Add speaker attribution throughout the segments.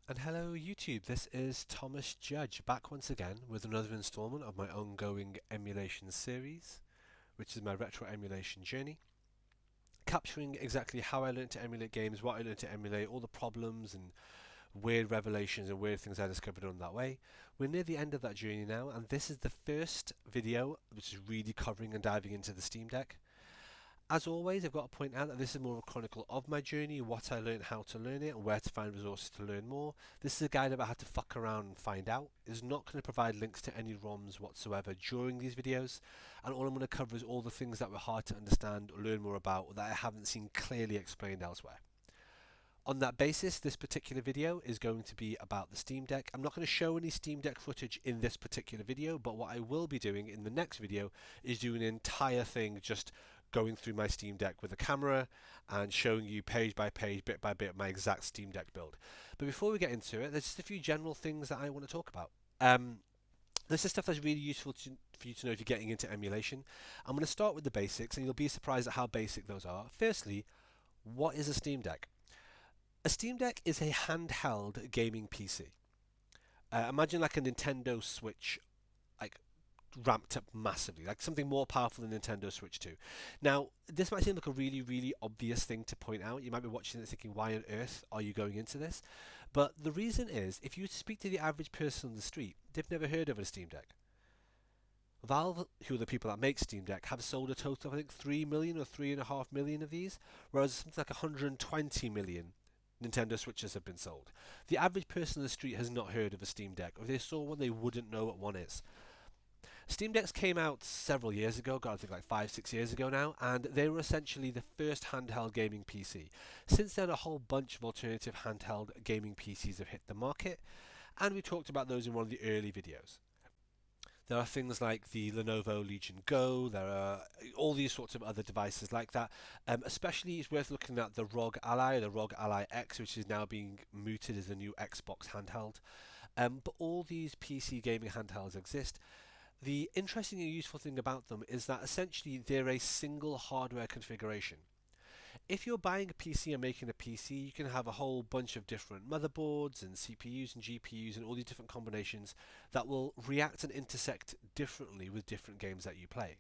Speaker 1: And hello YouTube, this is Thomas Judge back once again with another installment of my ongoing emulation series, which is my retro emulation journey, capturing exactly how I learned to emulate games, what I learned to emulate, all the problems and weird revelations and weird things I discovered on that way. We're near the end of that journey now, and this is the first video which is really covering and diving into the Steam Deck. As always, I've got to point out that this is more of a chronicle of my journey, what I learned, how to learn it, and where to find resources to learn more. This is a guide about how to fuck around and find out. It's not going to provide links to any ROMs whatsoever during these videos, and all I'm going to cover is all the things that were hard to understand or learn more about or that I haven't seen clearly explained elsewhere. On that basis, this particular video is going to be about the Steam Deck. I'm not going to show any Steam Deck footage in this particular video, but what I will be doing in the next video is doing an entire thing just going through my Steam Deck with a camera and showing you page by page, bit by bit, my exact Steam Deck build. But before we get into it, there's just a few general things that I want to talk about. This is stuff that's really useful for you to know if you're getting into emulation. I'm going to start with the basics, and you'll be surprised at how basic those are. Firstly, what is a Steam Deck? A Steam Deck is a handheld gaming PC. Imagine like a Nintendo Switch, like ramped up massively, like something more powerful than Nintendo Switch 2. Now, this might seem like a really, really obvious thing to point out. You might be watching it thinking, why on earth are you going into this? But the reason is, if you speak to the average person on the street, they've never heard of a Steam Deck. Valve, who are the people that make Steam Deck, have sold a total of I think 3 million or 3.5 million of these, whereas something like 120 million Nintendo Switches have been sold. The average person on the street has not heard of a Steam Deck. If they saw one, they wouldn't know what one is. Steam Decks came out several years ago, I think like 5, 6 years ago now, and they were essentially the first handheld gaming PC. Since then, a whole bunch of alternative handheld gaming PCs have hit the market, and we talked about those in one of the early videos. There are things like the Lenovo Legion Go, there are all these sorts of other devices like that. Especially it's worth looking at the ROG Ally, the ROG Ally X, which is now being mooted as a new Xbox handheld. But all these PC gaming handhelds exist. The interesting and useful thing about them is that essentially they're a single hardware configuration. If you're buying a PC and making a PC, you can have a whole bunch of different motherboards and CPUs and GPUs and all these different combinations that will react and intersect differently with different games that you play.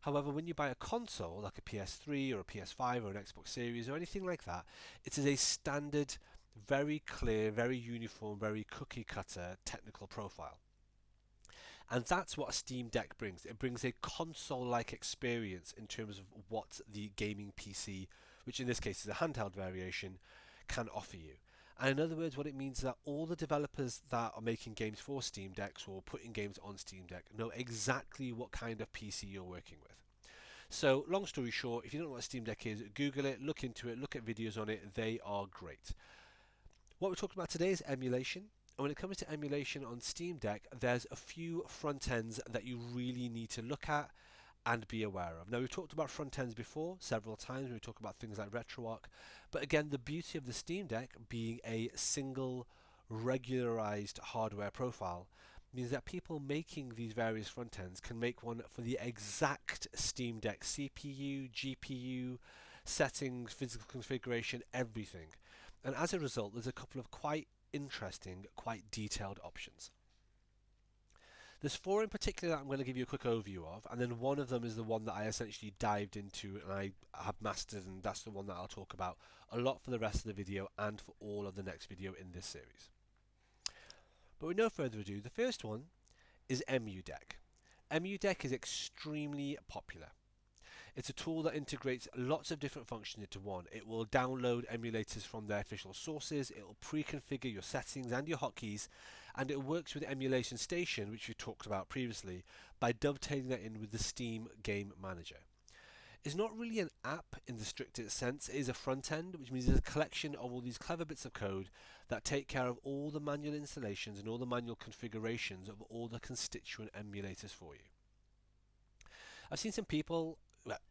Speaker 1: However, when you buy a console like a PS3 or a PS5 or an Xbox Series or anything like that, it is a standard, very clear, very uniform, very cookie cutter technical profile. And that's what a Steam Deck brings. It brings a console-like experience in terms of what the gaming PC, which in this case is a handheld variation, can offer you. And in other words, what it means is that all the developers that are making games for Steam Decks or putting games on Steam Deck know exactly what kind of PC you're working with. So, long story short, if you don't know what a Steam Deck is, Google it, look into it, look at videos on it. They are great. What we're talking about today is emulation. And when it comes to emulation on Steam Deck, there's a few front ends that you really need to look at and be aware of. Now, we've talked about front ends before several times when we talk about things like RetroArch, but again, the beauty of the Steam Deck being a single regularized hardware profile means that people making these various front ends can make one for the exact Steam Deck CPU, GPU, settings, physical configuration, everything. And as a result, there's a couple of quite interesting, quite detailed options. There's four in particular that I'm going to give you a quick overview of, and then one of them is the one that I essentially dived into and I have mastered, and that's the one that I'll talk about a lot for the rest of the video and for all of the next video in this series. But with no further ado, the first one is EmuDeck. EmuDeck is extremely popular. It's a tool that integrates lots of different functions into one. It will download emulators from their official sources, it will pre-configure your settings and your hotkeys, and it works with Emulation Station, which we talked about previously, by dovetailing that in with the Steam Game Manager. It's not really an app in the strictest sense, it is a front end, which means it's a collection of all these clever bits of code that take care of all the manual installations and all the manual configurations of all the constituent emulators for you. I've seen some people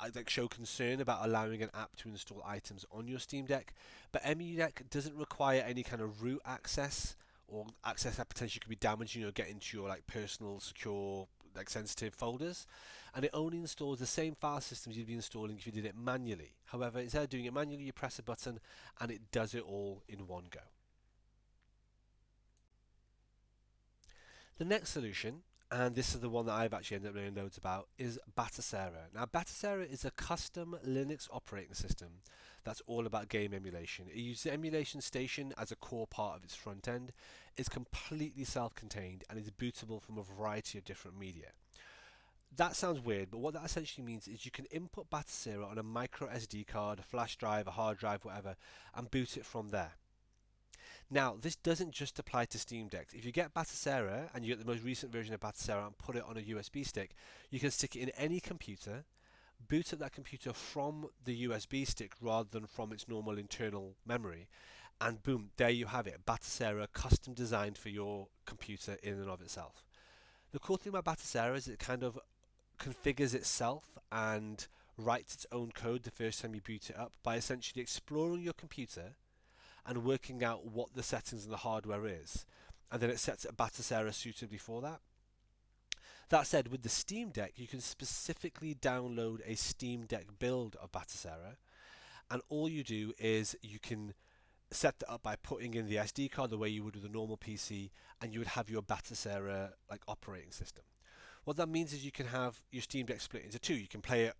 Speaker 1: like show concern about allowing an app to install items on your Steam Deck, but EmuDeck doesn't require any kind of root access or access that potentially could be damaged, get into your like personal, secure, like sensitive folders, and it only installs the same file systems you'd be installing if you did it manually. However, instead of doing it manually, you press a button and it does it all in one go. The next solution, and this is the one that I've actually ended up knowing loads about, is Batacera. Now, Batacera is a custom Linux operating system that's all about game emulation. It uses the emulation station as a core part of its front end. It's completely self-contained and is bootable from a variety of different media. That sounds weird, but what that essentially means is you can input Batacera on a micro SD card, a flash drive, a hard drive, whatever, and boot it from there. Now, this doesn't just apply to Steam Decks. If you get Batacera and you get the most recent version of Batacera and put it on a USB stick, you can stick it in any computer, boot up that computer from the USB stick rather than from its normal internal memory, and boom, there you have it. Batacera custom designed for your computer in and of itself. The cool thing about Batacera is it kind of configures itself and writes its own code the first time you boot it up by essentially exploring your computer and working out what the settings and the hardware is, and then it sets up Batacera suitably for that. That said, with the Steam Deck, you can specifically download a Steam Deck build of Batacera, and all you do is you can set that up by putting in the SD card the way you would with a normal PC, and you would have your Batacera like operating system. What that means is you can have your Steam Deck split into two. You can play it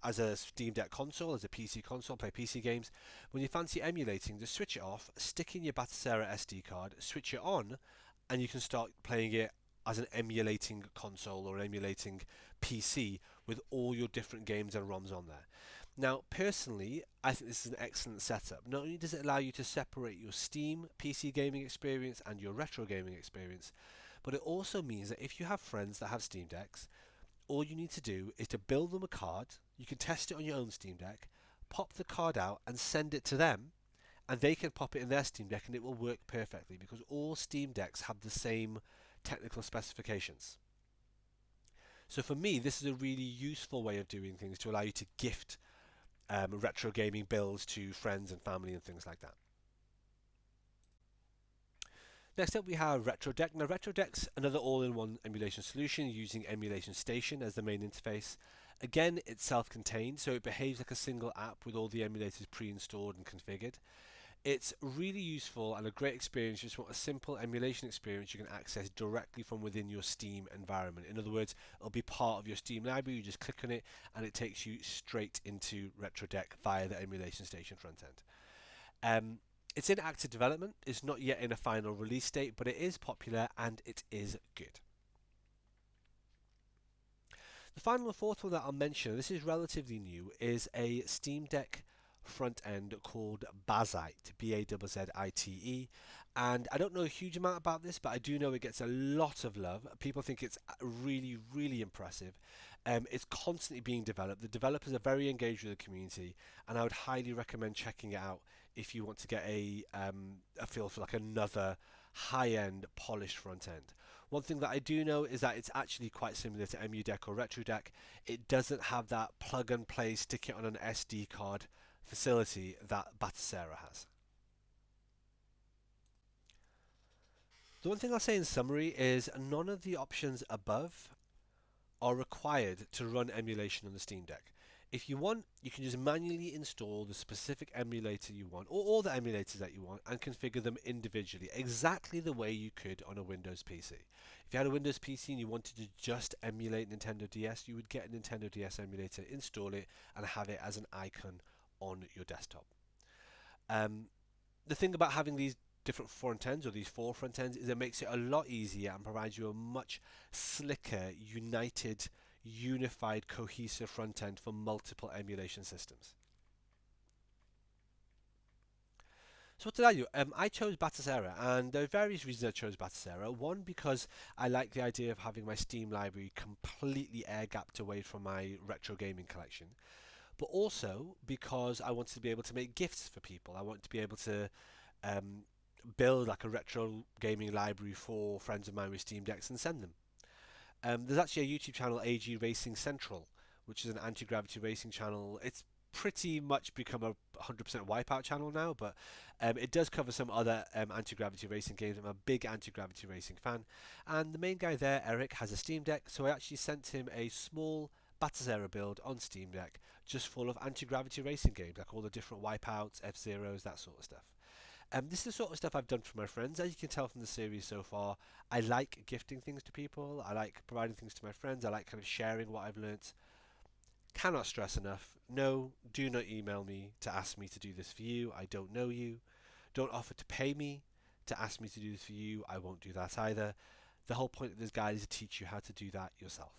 Speaker 1: as a Steam Deck console, as a PC console, play PC games. When you fancy emulating, just switch it off, stick in your Batacera SD card, switch it on, and you can start playing it as an emulating console or emulating PC with all your different games and ROMs on there. Now, personally, I think this is an excellent setup. Not only does it allow you to separate your Steam PC gaming experience and your retro gaming experience, but it also means that if you have friends that have Steam Decks, all you need to do is to build them a card. You can test it on your own Steam Deck, pop the card out and send it to them, and they can pop it in their Steam Deck and it will work perfectly because all Steam Decks have the same technical specifications. So for me, this is a really useful way of doing things to allow you to gift retro gaming builds to friends and family and things like that. Next up we have RetroDeck. Now RetroDeck's another all-in-one emulation solution using Emulation Station as the main interface. Again, it's self-contained, so it behaves like a single app with all the emulators pre-installed and configured. It's really useful and a great experience. You just want a simple emulation experience you can access directly from within your Steam environment. In other words, it'll be part of your Steam library. You just click on it and it takes you straight into RetroDeck via the Emulation Station front end. It's in active development. It's not yet in a final release date, but it is popular and it is good. The final and fourth one that I'll mention, this is relatively new, is a Steam Deck front end called Bazite, Bazzite, and I don't know a huge amount about this, but I do know it gets a lot of love. People think it's really, really impressive. It's constantly being developed. The developers are very engaged with the community, and I would highly recommend checking it out if you want to get a feel for like another high-end polished front end. One thing that I do know is that it's actually quite similar to EmuDeck or RetroDeck. It doesn't have that plug and play, stick it on an SD card facility that Batacera has. The one thing I'll say in summary is none of the options above are required to run emulation on the Steam Deck. If you want, you can just manually install the specific emulator you want, or all the emulators that you want, and configure them individually, exactly the way you could on a Windows PC. If you had a Windows PC and you wanted to just emulate Nintendo DS, you would get a Nintendo DS emulator, install it, and have it as an icon on your desktop. The thing about having these different front ends, or these four front ends, is it makes it a lot easier and provides you a much slicker, unified, cohesive front end for multiple emulation systems. So what did I do? I chose Batacera, and there are various reasons I chose Batacera. One, because I like the idea of having my Steam library completely air-gapped away from my retro gaming collection, but also because I wanted to be able to make gifts for people. I want to be able to build like a retro gaming library for friends of mine with Steam Decks and send them. There's actually a YouTube channel, AG Racing Central, which is an anti-gravity racing channel. It's pretty much become a 100% Wipeout channel now, but it does cover some other anti-gravity racing games. I'm a big anti-gravity racing fan, and the main guy there, Eric, has a Steam Deck, so I actually sent him a small Batacera build on Steam Deck, just full of anti-gravity racing games, like all the different Wipeouts, F-Zeros, that sort of stuff. This is the sort of stuff I've done for my friends. As you can tell from the series so far, I like gifting things to people. I like providing things to my friends. I like kind of sharing what I've learnt. Cannot stress enough. No, do not email me to ask me to do this for you. I don't know you. Don't offer to pay me to ask me to do this for you. I won't do that either. The whole point of this guide is to teach you how to do that yourself.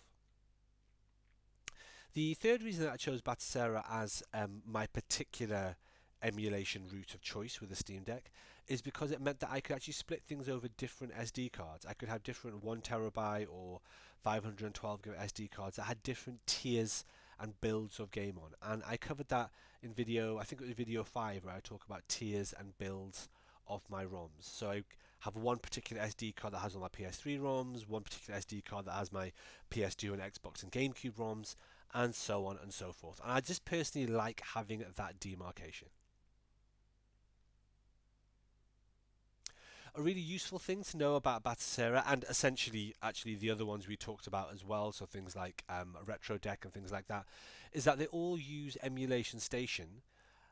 Speaker 1: The third reason that I chose Batacera as my particular emulation route of choice with the Steam Deck is because it meant that I could actually split things over different SD cards. I could have different 1 terabyte or 512 gig SD cards that had different tiers and builds of game on. And I covered that in video, I think it was video 5, where I talk about tiers and builds of my ROMs. So I have one particular SD card that has all my PS3 ROMs, one particular SD card that has my PS2 and Xbox and GameCube ROMs, and so on and so forth. And I just personally like having that demarcation. A really useful thing to know about Batacera, and essentially actually the other ones we talked about as well, so things like Retro Deck and things like that, is that they all use Emulation Station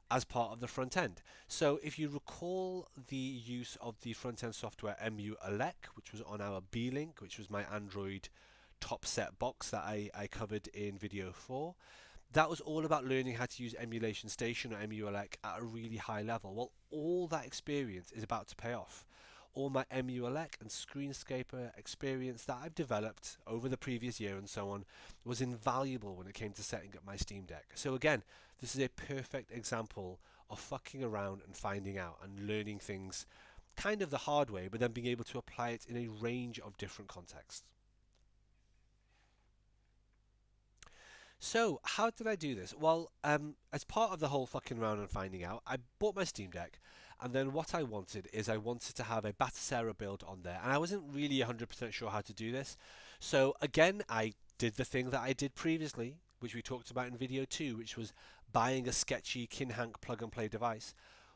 Speaker 1: as part of the front end. So if you recall the use of the front end software Emulation, which was on our B-Link, which was my Android top set box that I covered in video 4, that was all about learning how to use Emulation Station or Emulation at a really high level. Well, all that experience is about to pay off. All my Emulation and Screenscaper experience that I've developed over the previous year and so on was invaluable when it came to setting up my Steam Deck. So again, this is a perfect example of fucking around and finding out and learning things kind of the hard way, but then being able to apply it in a range of different contexts. So, how did I do this? Well, as part of the whole fucking around and finding out, I bought my Steam Deck, and then what I wanted is I wanted to have a Batacera build on there, and I wasn't really 100% sure how to do this. So, again, I did the thing that I did previously, which we talked about in video 2, which was buying a sketchy Kinhank plug-and-play device.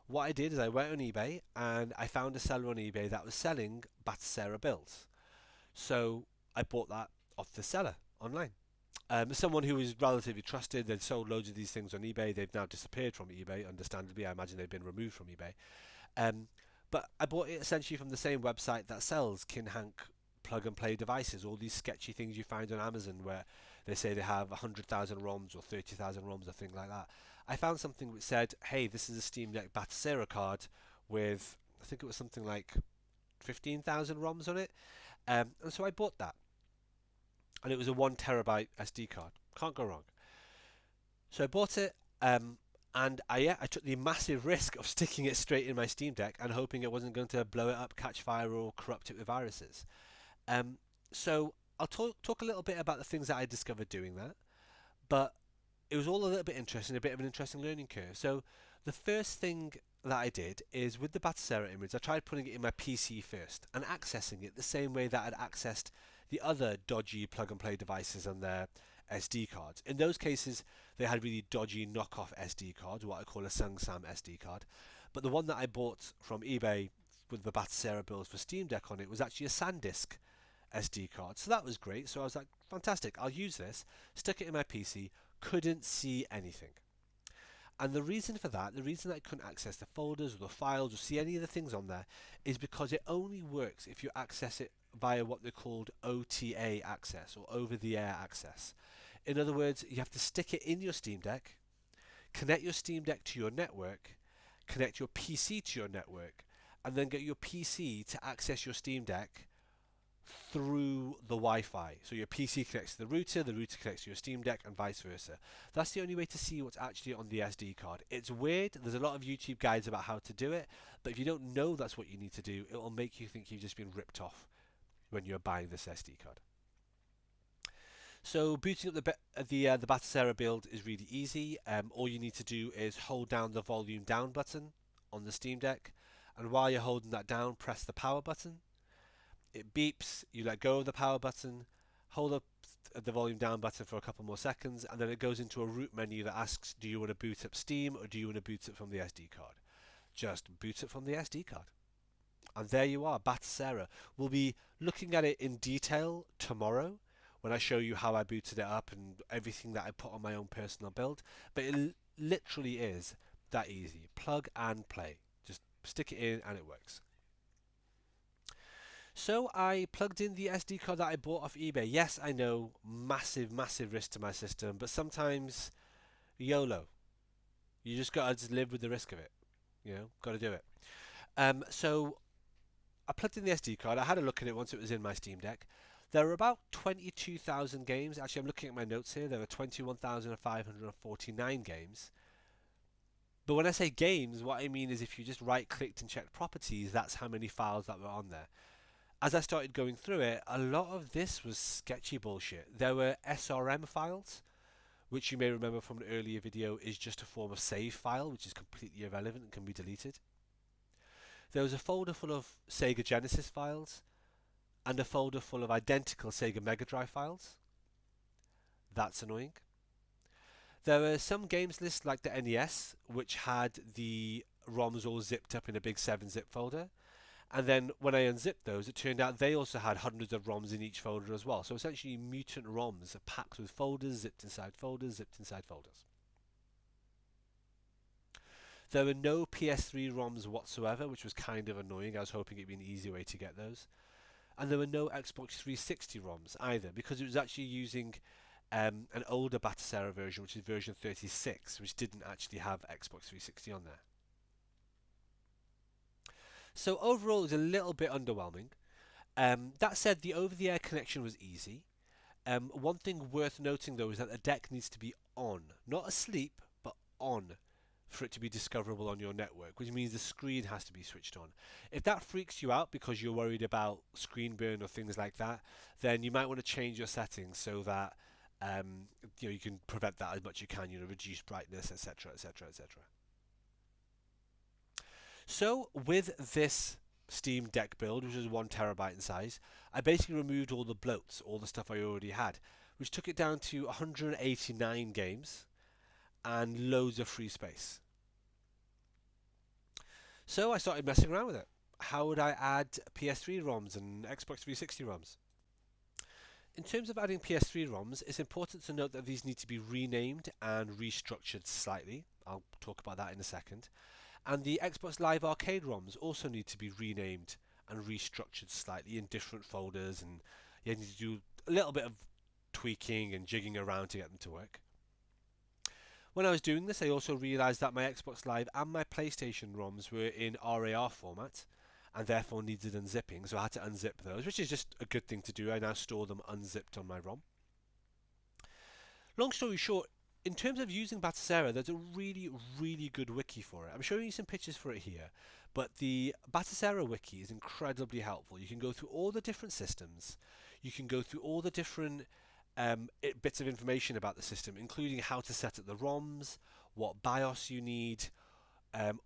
Speaker 1: What I did is I went on eBay, and I found a seller on eBay that was selling Batacera builds. So, I bought that off the seller online. Someone who is relatively trusted. They'd sold loads of these things on eBay. They've now disappeared from eBay, understandably. I imagine they've been removed from eBay. Um, but I bought it essentially from the same website that sells Kinhank plug and play devices, all these sketchy things you find on Amazon where they say they have 100,000 ROMs or 30,000 ROMs or things like that. I found something which said, hey, this is a Steam Deck Batacera card with, I think it was something like 15,000 ROMs on it. And so I bought that, and it was a 1 terabyte SD card. Can't go wrong. So I bought it, and I took the massive risk of sticking it straight in my Steam Deck and hoping it wasn't going to blow it up, catch fire, or corrupt it with viruses. So I'll talk a little bit about the things that I discovered doing that, but it was all a little bit interesting, a bit of an interesting learning curve. So the first thing that I did is with the Batacera image, I tried putting it in my PC first and accessing it the same way that I'd accessed the other dodgy plug and play devices and their SD cards. In those cases, they had really dodgy knockoff SD cards, what I call a Sangsam SD card. But the one that I bought from eBay with the Batacera build for Steam Deck on it was actually a SanDisk SD card. So that was great. So I was like, fantastic, I'll use this. Stuck it in my PC, couldn't see anything. And the reason for that, the reason I couldn't access the folders or the files or see any of the things on there, is because it only works if you access it via what they're called OTA access, or over-the-air access. In other words, you have to stick it in your Steam Deck, connect your Steam Deck to your network, connect your PC to your network, and then get your PC to access your Steam Deck through the Wi-Fi. So your PC connects to the router connects to your Steam Deck, and vice versa. That's the only way to see what's actually on the SD card. It's weird, there's a lot of YouTube guides about how to do it, but if you don't know that's what you need to do, it will make you think you've just been ripped off when you're buying this SD card. So booting up the Batacera build is really easy. All you need to do is hold down the volume down button on the Steam Deck, and while you're holding that down, press the power button. It beeps, you let go of the power button, hold up the volume down button for a couple more seconds, and then it goes into a root menu that asks, do you want to boot up Steam or do you want to boot it from the SD card? Just boot it from the SD card. And there you are, Batacera. We'll be looking at it in detail tomorrow when I show you how I booted it up and everything that I put on my own personal build. But it literally is that easy. Plug and play. Just stick it in, and it works. So I plugged in the SD card that I bought off eBay. Yes, I know, massive, massive risk to my system, but sometimes YOLO. You just gotta just live with the risk of it. Gotta do it. So I plugged in the SD card. I had a look at it once it was in my Steam Deck. There are about 22,000 games. Actually, I'm looking at my notes here. There are 21,549 games. But when I say games, what I mean is if you just right-clicked and checked properties, that's how many files that were on there. As I started going through it, a lot of this was sketchy bullshit. There were SRM files, which you may remember from an earlier video is just a form of save file, which is completely irrelevant and can be deleted. There was a folder full of Sega Genesis files and a folder full of identical Sega Mega Drive files. That's annoying. There were some games lists like the NES, which had the ROMs all zipped up in a big 7-zip folder. And then when I unzipped those, it turned out they also had hundreds of ROMs in each folder as well. So essentially mutant ROMs are packed with folders, zipped inside folders, zipped inside folders. There were no PS3 ROMs whatsoever, which was kind of annoying. I was hoping it'd be an easy way to get those. And there were no Xbox 360 ROMs either, because it was actually using an older Batacera version, which is version 36, which didn't actually have Xbox 360 on there. So overall, it was a little bit underwhelming. That said, the over-the-air connection was easy. One thing worth noting, though, is that the deck needs to be on, not asleep, but on, for it to be discoverable on your network, which means the screen has to be switched on. If that freaks you out because you're worried about screen burn or things like that, then you might want to change your settings so that you can prevent that as much as you can. Reduce brightness, etc., etc., etc. So with this Steam Deck build, which is 1 terabyte in size, I basically removed all the bloats, all the stuff I already had, which took it down to 189 games and loads of free space. So I started messing around with it. How would I add PS3 ROMs and Xbox 360 ROMs? In terms of adding PS3 ROMs, it's important to note that these need to be renamed and restructured slightly. I'll talk about that in a second. And the Xbox Live Arcade ROMs also need to be renamed and restructured slightly in different folders, and you need to do a little bit of tweaking and jigging around to get them to work. When I was doing this, I also realised that my Xbox Live and my PlayStation ROMs were in RAR format and therefore needed unzipping, so I had to unzip those, which is just a good thing to do. I now store them unzipped on my ROM. Long story short, in terms of using Batacera, there's a really, really good wiki for it. I'm showing you some pictures for it here, but the Batacera wiki is incredibly helpful. You can go through all the different systems, you can go through all the different bits of information about the system, including how to set up the ROMs, what BIOS you need,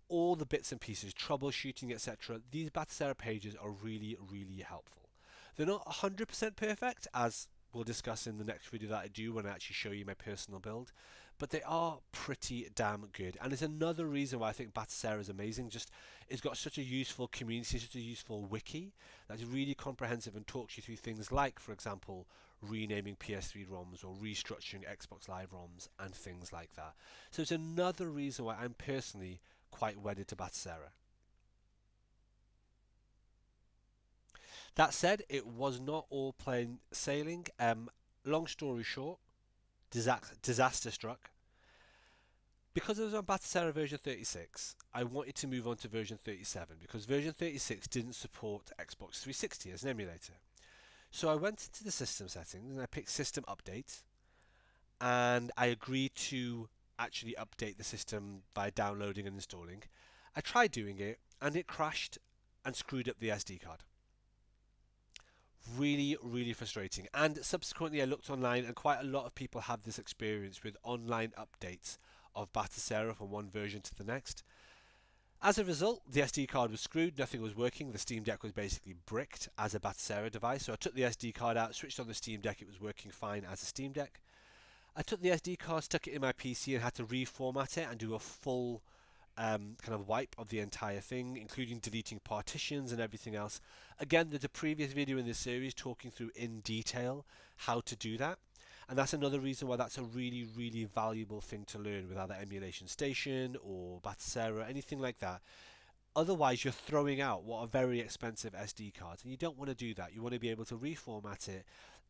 Speaker 1: all the bits and pieces, troubleshooting, etc. These Batacera pages are really, really helpful. They're not 100% perfect, as we'll discuss in the next video that I do when I actually show you my personal build, but they are pretty damn good. And it's another reason why I think Batacera is amazing. Just it's got such a useful community, such a useful wiki that's really comprehensive and talks you through things like, for example, renaming PS3 ROMs or restructuring Xbox Live ROMs and things like that. So it's another reason why I'm personally quite wedded to Batacera. That said, it was not all plain sailing. Long story short, disaster struck. Because I was on Batacera version 36, I wanted to move on to version 37 because version 36 didn't support Xbox 360 as an emulator. So I went into the system settings and I picked System Update, and I agreed to actually update the system by downloading and installing. I tried doing it and it crashed and screwed up the SD card. Really, really frustrating. And subsequently I looked online and quite a lot of people have this experience with online updates of Batacera from one version to the next. As a result, the SD card was screwed, nothing was working, the Steam Deck was basically bricked as a Batacera device. So I took the SD card out, switched on the Steam Deck, it was working fine as a Steam Deck. I took the SD card, stuck it in my PC and had to reformat it and do a full kind of wipe of the entire thing, including deleting partitions and everything else. Again, there's a previous video in this series talking through in detail how to do that, and that's another reason why that's a really, really valuable thing to learn with either Emulation Station or Batacera, anything like that. Otherwise, you're throwing out what are very expensive SD cards, and you don't want to do that. You want to be able to reformat it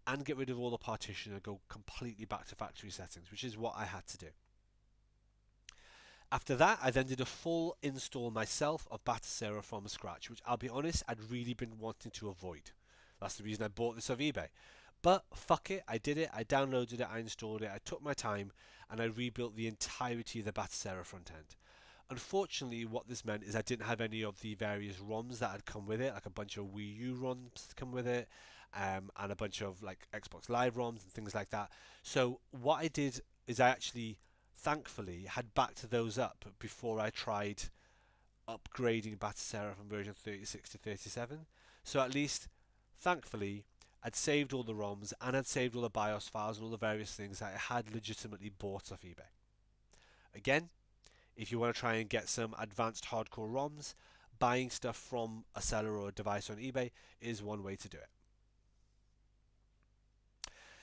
Speaker 1: and get rid of all the partition and go completely back to factory settings, which is what I had to do. After that, I then did a full install myself of Batacera from scratch, which I'll be honest, I'd really been wanting to avoid. That's the reason I bought this off eBay. But fuck it, I did it, I downloaded it, I installed it, I took my time, and I rebuilt the entirety of the Batacera front end. Unfortunately, what this meant is I didn't have any of the various ROMs that had come with it, like a bunch of Wii U ROMs come with it, and a bunch of like Xbox Live ROMs and things like that. So what I did is I actually, thankfully, had backed those up before I tried upgrading Batacera from version 36 to 37. So at least, thankfully, I'd saved all the ROMs and I'd saved all the BIOS files and all the various things that I had legitimately bought off eBay. Again, if you want to try and get some advanced hardcore ROMs, buying stuff from a seller or a device on eBay is one way to do it.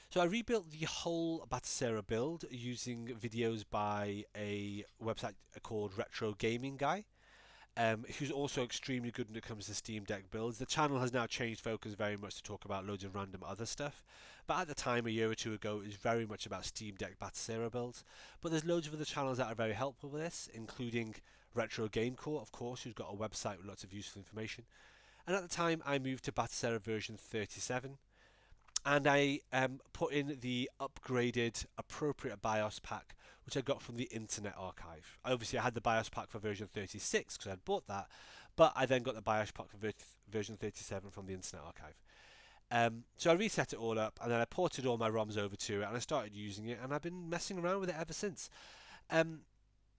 Speaker 1: So I rebuilt the whole Batacera build using videos by a website called Retro Gaming Guy, who's also extremely good when it comes to Steam Deck builds. The channel has now changed focus very much to talk about loads of random other stuff, but at the time, a year or two ago, it was very much about Steam Deck Batacera builds. But there's loads of other channels that are very helpful with this, including Retro Game Core, of course, who's got a website with lots of useful information. And at the time, I moved to Batacera version 37, and I put in the upgraded appropriate BIOS pack, which I got from the Internet Archive. Obviously, I had the BIOS pack for version 36 because I'd bought that, but I then got the BIOS pack for version 37 from the Internet Archive. So I reset it all up, and then I ported all my ROMs over to it, and I started using it, and I've been messing around with it ever since.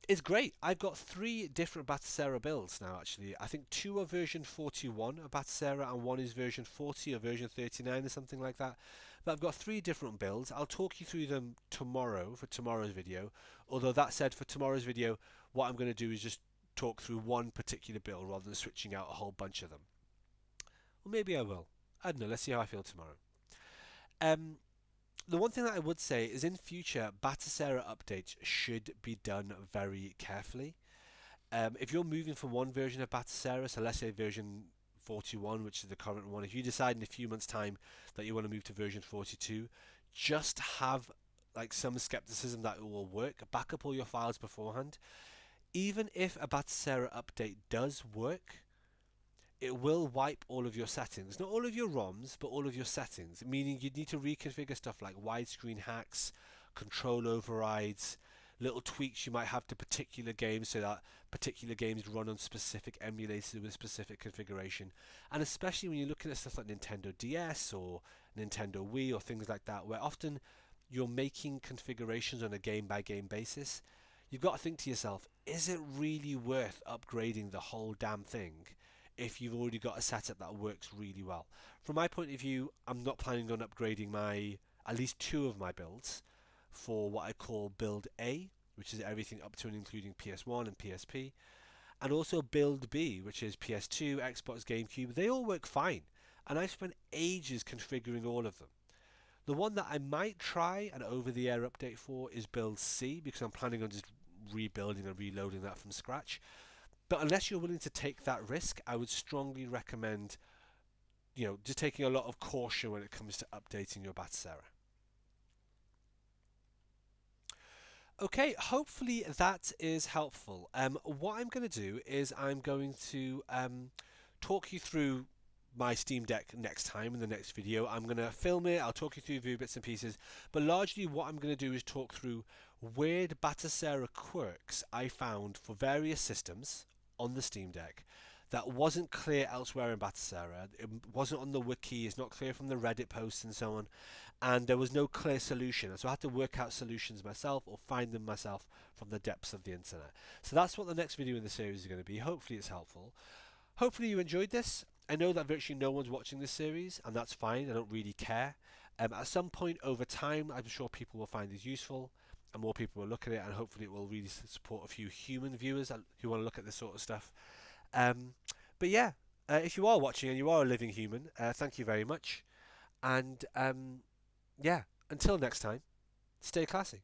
Speaker 1: It's great. I've got 3 different Batacera builds now, actually. I think 2 are version 41 of Batacera, and 1 is version 40 or version 39 or something like that. But I've got 3 different builds. I'll talk you through them tomorrow for tomorrow's video. Although that said, for tomorrow's video, what I'm going to do is just talk through one particular build rather than switching out a whole bunch of them. Or maybe I will. I don't know. Let's see how I feel tomorrow. The one thing that I would say is in future, Batacera updates should be done very carefully. If you're moving from one version of Batacera, so let's say version 41, which is the current one, if you decide in a few months' time that you want to move to version 42, just have like some skepticism that it will work. Back up all your files beforehand. Even if a Batacera update does work, it will wipe all of your settings. Not all of your ROMs, but all of your settings, meaning you'd need to reconfigure stuff like widescreen hacks, control overrides, little tweaks you might have to particular games so that particular games run on specific emulators with specific configuration. And especially when you're looking at stuff like Nintendo DS or Nintendo Wii or things like that, where often you're making configurations on a game-by-game basis, you've got to think to yourself, is it really worth upgrading the whole damn thing if you've already got a setup that works really well? From my point of view, I'm not planning on upgrading at least 2 of my builds for what I call Build A, which is everything up to and including PS1 and PSP, and also Build B, which is PS2, Xbox, GameCube. They all work fine, and I've spent ages configuring all of them. The one that I might try an over-the-air update for is Build C, because I'm planning on just rebuilding and reloading that from scratch. But unless you're willing to take that risk, I would strongly recommend, just taking a lot of caution when it comes to updating your Batacera. Okay, hopefully that is helpful. What I'm going to do is I'm going to talk you through my Steam Deck next time in the next video. I'm going to film it, I'll talk you through a few bits and pieces, but largely what I'm going to do is talk through weird Batacera quirks I found for various systems on the Steam Deck that wasn't clear elsewhere in Batacera. It wasn't on the wiki, it's not clear from the Reddit posts and so on, and there was no clear solution. So I had to work out solutions myself or find them myself from the depths of the internet. So that's what the next video in the series is going to be. Hopefully it's helpful. Hopefully you enjoyed this. I know that virtually no one's watching this series, and that's fine. I don't really care. At some point over time, I'm sure people will find this useful, and more people will look at it, and hopefully it will really support a few human viewers who want to look at this sort of stuff. But yeah, if you are watching and you are a living human, thank you very much. And yeah, until next time, stay classy.